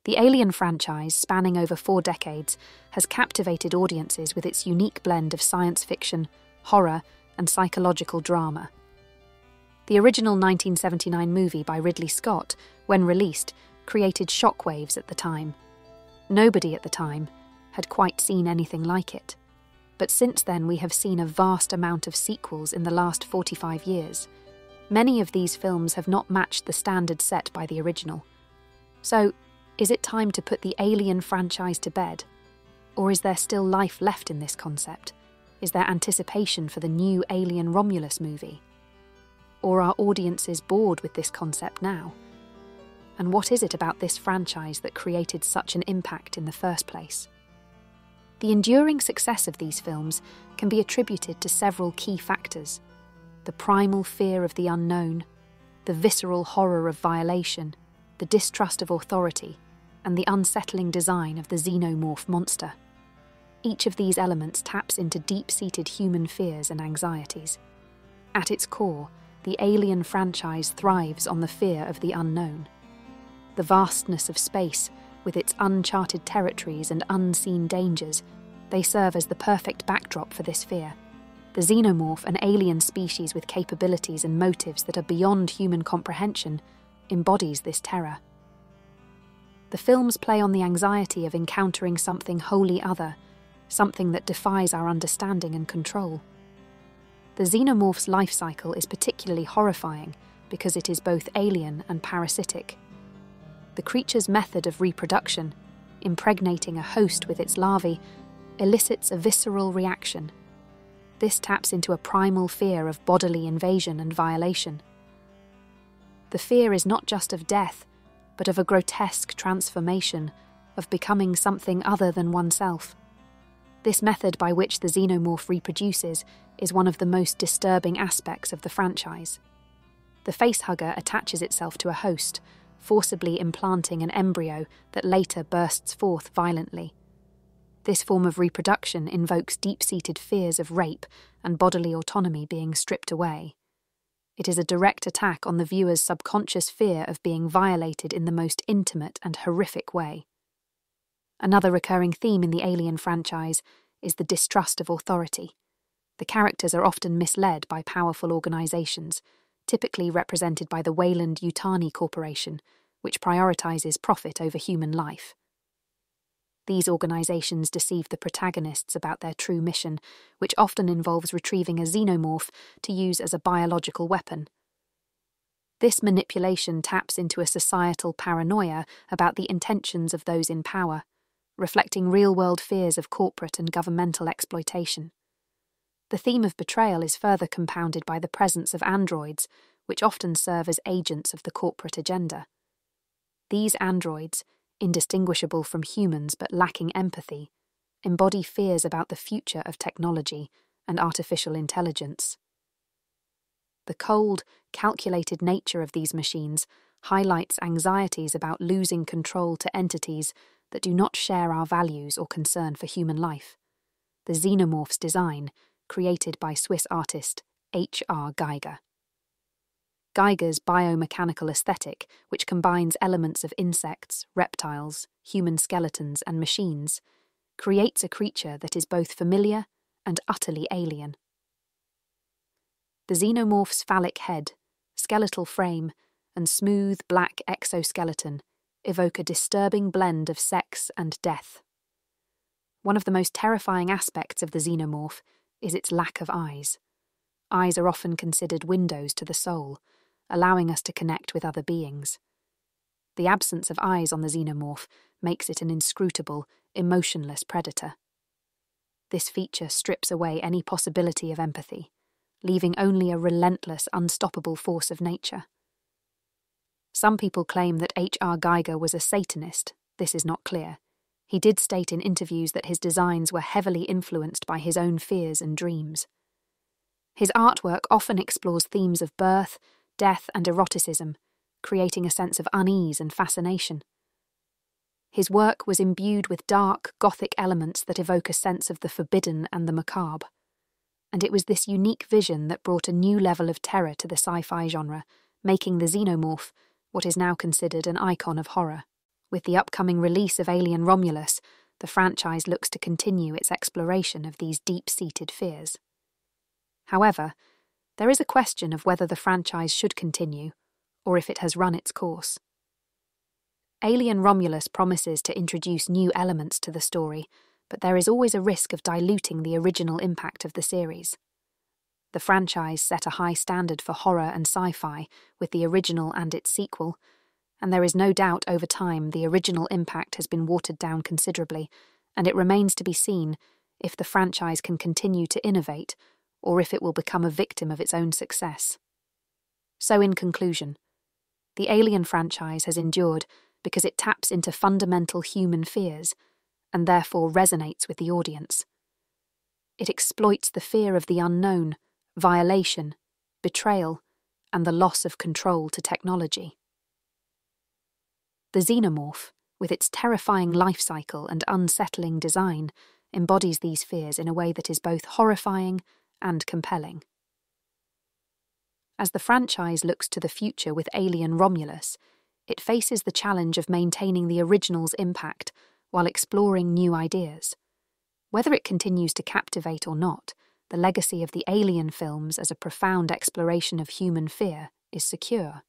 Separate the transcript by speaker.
Speaker 1: The Alien franchise, spanning over 4 decades, has captivated audiences with its unique blend of science fiction, horror, and psychological drama. The original 1979 movie by Ridley Scott, when released, created shockwaves at the time. Nobody at the time had quite seen anything like it. But since then we have seen a vast amount of sequels in the last 45 years. Many of these films have not matched the standard set by the original. So, is it time to put the Alien franchise to bed? Or is there still life left in this concept? Is there anticipation for the new Alien Romulus movie? Or are audiences bored with this concept now? And what is it about this franchise that created such an impact in the first place? The enduring success of these films can be attributed to several key factors: the primal fear of the unknown, the visceral horror of violation, the distrust of authority, and the unsettling design of the xenomorph monster. Each of these elements taps into deep-seated human fears and anxieties. At its core, the Alien franchise thrives on the fear of the unknown. The vastness of space, with its uncharted territories and unseen dangers, they serve as the perfect backdrop for this fear. The xenomorph, an alien species with capabilities and motives that are beyond human comprehension, embodies this terror. The films play on the anxiety of encountering something wholly other, something that defies our understanding and control. The xenomorph's life cycle is particularly horrifying because it is both alien and parasitic. The creature's method of reproduction, impregnating a host with its larvae, elicits a visceral reaction. This taps into a primal fear of bodily invasion and violation. The fear is not just of death, but of a grotesque transformation, of becoming something other than oneself. This method by which the xenomorph reproduces is one of the most disturbing aspects of the franchise. The facehugger attaches itself to a host, forcibly implanting an embryo that later bursts forth violently. This form of reproduction invokes deep-seated fears of rape and bodily autonomy being stripped away. It is a direct attack on the viewer's subconscious fear of being violated in the most intimate and horrific way. Another recurring theme in the Alien franchise is the distrust of authority. The characters are often misled by powerful organizations, typically represented by the Weyland-Yutani Corporation, which prioritizes profit over human life. These organizations deceive the protagonists about their true mission, which often involves retrieving a xenomorph to use as a biological weapon. This manipulation taps into a societal paranoia about the intentions of those in power, reflecting real-world fears of corporate and governmental exploitation. The theme of betrayal is further compounded by the presence of androids, which often serve as agents of the corporate agenda. These androids, indistinguishable from humans but lacking empathy, embody fears about the future of technology and artificial intelligence. The cold, calculated nature of these machines highlights anxieties about losing control to entities that do not share our values or concern for human life. The xenomorph's design, created by Swiss artist H.R. Geiger. Geiger's biomechanical aesthetic, which combines elements of insects, reptiles, human skeletons, and machines, creates a creature that is both familiar and utterly alien. The xenomorph's phallic head, skeletal frame, and smooth black exoskeleton evoke a disturbing blend of sex and death. One of the most terrifying aspects of the xenomorph is its lack of eyes. Eyes are often considered windows to the soul, allowing us to connect with other beings. The absence of eyes on the xenomorph makes it an inscrutable, emotionless predator. This feature strips away any possibility of empathy, leaving only a relentless, unstoppable force of nature. Some people claim that H.R. Geiger was a Satanist. This is not clear. He did state in interviews that his designs were heavily influenced by his own fears and dreams. His artwork often explores themes of birth, death, and eroticism, creating a sense of unease and fascination. His work was imbued with dark, gothic elements that evoke a sense of the forbidden and the macabre. And it was this unique vision that brought a new level of terror to the sci-fi genre, making the xenomorph what is now considered an icon of horror. With the upcoming release of Alien Romulus, the franchise looks to continue its exploration of these deep-seated fears. However, there is a question of whether the franchise should continue, or if it has run its course. Alien Romulus promises to introduce new elements to the story, but there is always a risk of diluting the original impact of the series. The franchise set a high standard for horror and sci-fi with the original and its sequel, and there is no doubt over time the original impact has been watered down considerably, and it remains to be seen if the franchise can continue to innovate or if it will become a victim of its own success. So in conclusion, the Alien franchise has endured because it taps into fundamental human fears and therefore resonates with the audience. It exploits the fear of the unknown, violation, betrayal, and the loss of control to technology. The xenomorph, with its terrifying life cycle and unsettling design, embodies these fears in a way that is both horrifying and compelling. As the franchise looks to the future with Alien Romulus, it faces the challenge of maintaining the original's impact while exploring new ideas. Whether it continues to captivate or not, the legacy of the Alien films as a profound exploration of human fear is secure.